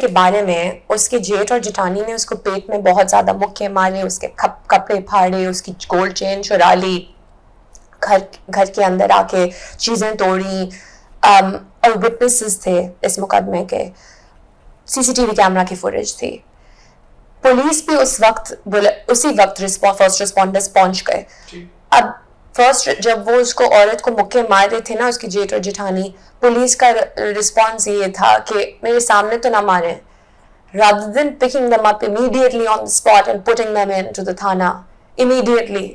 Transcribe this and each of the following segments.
کے بارے میں اس کے جیٹ اور جٹانی نے اس کو پیٹ میں بہت زیادہ مکے مارے, اس کے کپڑے پھاڑے, اس کی گولڈ چین چرا لی, گھر کے اندر آ کے چیزیں توڑی. اور وٹنسز تھے اس مقدمے کے, سی سی ٹی وی کیمرہ کی فوٹیج تھی. پولیس بھی اسی وقت فرسٹ رسپونڈرز پہنچ گئے. اب فرسٹ جب وہ اس کو عورت کو مکے مار رہے تھے نا, اس کی جیٹ اور جٹھانی, پولیس کا رسپانس یہ تھا کہ میرے سامنے تو نہ ماریں, rather than picking them up immediately on the spot and putting them into the thana immediately,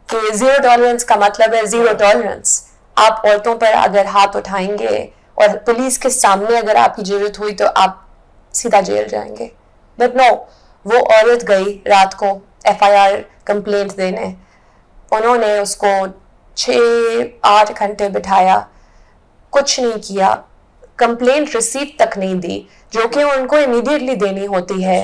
کہ زیرو ٹالرنس کا مطلب ہے زیرو ٹالرنس. آپ عورتوں پر اگر ہاتھ اٹھائیں گے اور پولیس کے سامنے اگر آپ کی ضرورت ہوئی تو آپ سیدھا جیل جائیں گے. بٹ نو, وہ عورت گئی رات کو FIR کمپلینٹ دینے. انہوں نے اس کو 6-8 گھنٹے بٹھایا, کچھ نہیں کیا, کمپلینٹ ریسیپٹ تک نہیں دی, جو کہ ان کو امیڈیٹلی دینی ہوتی ہے.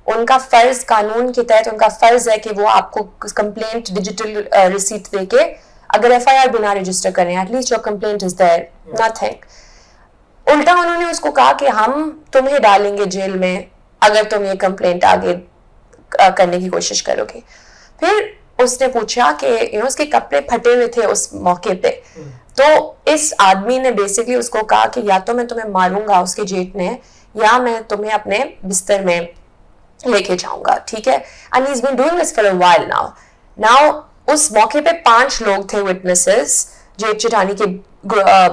ان کا فرض, قانون کے تحت ان کا فرض ہے کہ وہ آپ کو کمپلینٹ ڈیجیٹل ریسیپٹ دے کے اگر FIR بھی نہ رجسٹر کریں, at least your complaint is there, nothing. الٹا انہوں نے اس کو کہا کہ ہم تمہیں ڈالیں گے جیل میں اگر تم یہ کمپلینٹ آگے کرنے کی کوشش کرو گے. پھر اس نے پوچھا کہ اس کے کپڑے پھٹے ہوئے تھے اس موقع پہ, تو اس آدمی نے بیسکلی اس کو کہا کہ یا تو میں تمہیں ماروں گا, اس کے جیٹ نے, یا میں تمہیں اپنے بستر میں لے کے جاؤں گا, ٹھیک ہے. And he is been doing this for a while now. اس موقع پہ 5 لوگ تھے وٹنسز, جیٹ جٹانی کے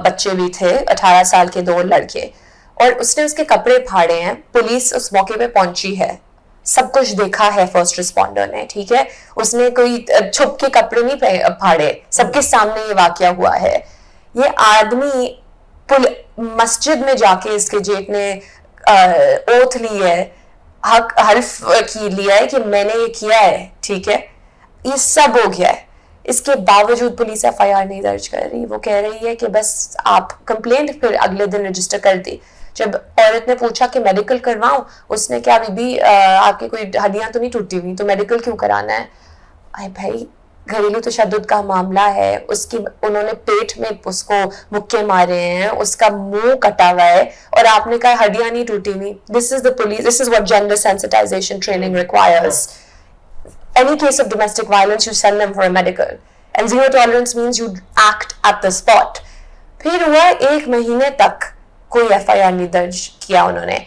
بچے بھی تھے, 18 سال کے 2 لڑکے, اور اس نے اس کے کپڑے پھاڑے ہیں. پولیس اس موقع پہ پہنچی ہے, سب کچھ دیکھا ہے فرسٹ رسپونڈر نے, ٹھیک ہے. اس نے کوئی چھپ کے کپڑے نہیں پھاڑے, سب کے سامنے یہ واقعہ ہوا ہے. یہ آدمی مسجد میں جا کے اس کے جیٹ نے اوتھ لی ہے, حلف کی لیا ہے کہ میں نے یہ کیا ہے, ٹھیک ہے. یہ سب ہو گیا ہے, اس کے باوجود پولیس FIR نہیں درج کر رہی. وہ کہہ رہی ہے کہ بس آپ کمپلینٹ پھر اگلے دن رجسٹر کر دی. جب عورت نے پوچھا کہ میڈیکل کرواؤں, اس نے کہا بی بی آپ کی کوئی ہڈیاں تو نہیں ٹوٹی ہوئی, تو میڈیکل کیوں کرانا ہے؟ اے بھائی, گھریلو تشدد کا معاملہ ہے. اس کی انہوں نے پیٹ میں اس کو مکے مارے ہیں, اس کا منہ کٹا ہوا ہے, اور آپ نے کہا ہڈیاں نہیں ٹوٹی ہوئی. This is the police, this is what gender sensitisation training requires. Any case of domestic violence, you send them for a medical. And zero tolerance means you act at the spot. پھر ہوا 1 مہینے تک کوئی FIR نہیں درج کیا انہوں نے.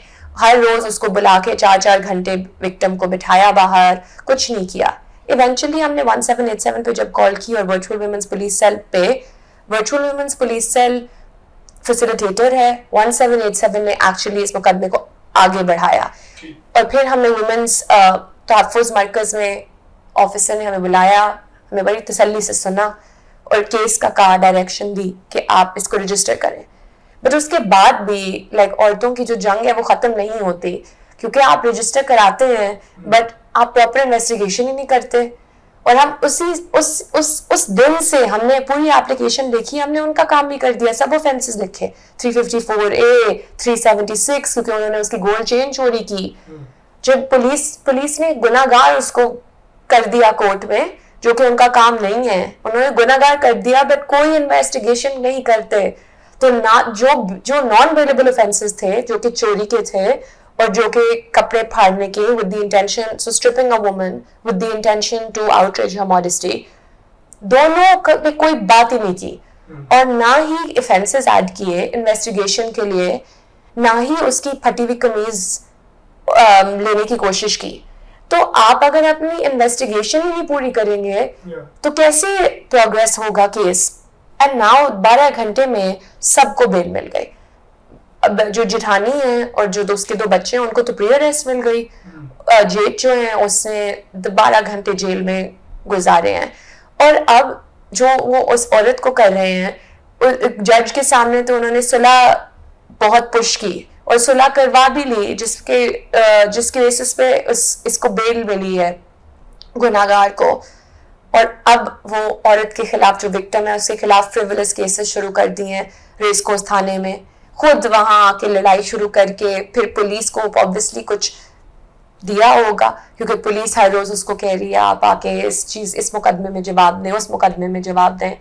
ہر روز اس کو بلا کے 4-4 گھنٹے وکٹم کو بٹھایا باہر, کچھ نہیں کیا. ایونچولی ہم نے 1787 پہ جب کال کی, اور ورچوئل ویمنس پولیس سیل پہ, virtual women's police cell facilitator ہے, 1787 نے ایکچولی اس مقدمے کو آگے بڑھایا. اور پھر ہم نے ویمنس تحفظ مرکز میں آفیسر نے ہمیں بلایا, ہمیں بڑی تسلی سے سنا, اور کیس کا کہا, ڈائریکشن دی کہ آپ اس کو رجسٹر کریں. بٹ اس کے بعد بھی عورتوں کی جو جنگ ہے وہ ختم نہیں ہوتی, کیونکہ آپ رجسٹر کراتے ہیں بٹ آپ پراپر انویسٹیگیشن ہی نہیں کرتے. اور ہم اس دن سے ہم نے پوری اپلیکیشن دیکھی, ہم نے ان کا کام بھی کر دیا, سب اوفینسز لکھے, 354A 376, کیونکہ انہوں نے اس کی گولڈ چین چوری کی. جب پولیس نے گناہ گار اس کو کر دیا کورٹ میں, جو کہ ان کا کام نہیں ہے, انہوں نے گناہ گار کر دیا بٹ کوئی انویسٹیگیشن نہیں کرتے. تو جو نان ویلیبل اوفینسز تھے, جو کہ چوری کے تھے اور جو کہ کپڑے پھاڑنے کے with the intention, so stripping a woman with the intention to outrage her modesty, دونوں پہ کوئی بات ہی نہیں کی, اور نہ ہی اوفینسز ایڈ کیے انویسٹیگیشن کے لیے, نہ ہی اس کی پھٹی ہوئی قمیض لینے کی کوشش کی. تو آپ اگر اپنی انویسٹیگیشن ہی نہیں پوری کریں گے تو کیسے پروگریس ہوگا کیس. اینڈ ناؤ 12 گھنٹے میں سب کو بیل مل گئی. اب جو جٹھانی ہیں اور جو اس کے 2 بچے ہیں ان کو تو پری اریسٹ مل گئی. جیٹ جو ہیں اس نے 12 گھنٹے جیل میں گزارے ہیں. اور اب جو وہ اس عورت کو کر رہے ہیں, جج کے سامنے تو انہوں نے صلح بہت پش کی اور صلح کروا بھی لی, جس کے بیسس پہ اس کو بیل ملی ہے گناہ گار کو. اور اب وہ عورت کے خلاف جو وکٹم ہے اس کے خلاف فریولس کیسز شروع کر دی ہیں ریس کورس تھانے میں, خود وہاں آ کے لڑائی شروع کر کے. پھر پولیس کو obviously کچھ دیا ہوگا, کیونکہ پولیس ہر روز اس کو کہہ رہی ہے آپ آ کے اس مقدمے میں جواب دیں, اس مقدمے میں جواب دیں.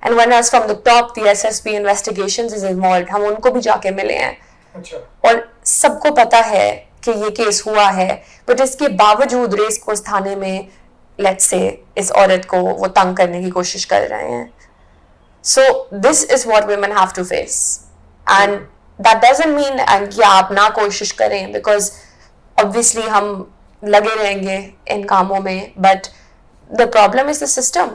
And when as from the top the SSP investigations is involved, ہم ان کو بھی جا کے ملے ہیں, اور سب کو پتا ہے کہ یہ کیس ہوا ہے, بٹ اس کے باوجود ریس کورس تھانے میں لیٹس سے اس عورت کو وہ تنگ کرنے کی کوشش کر رہے ہیں. So this is what women have to face, and that doesn't mean کہ آپ نہ کوشش کریں, بیکاز obviously ہم لگے رہیں گے ان کاموں میں, but the problem is the system.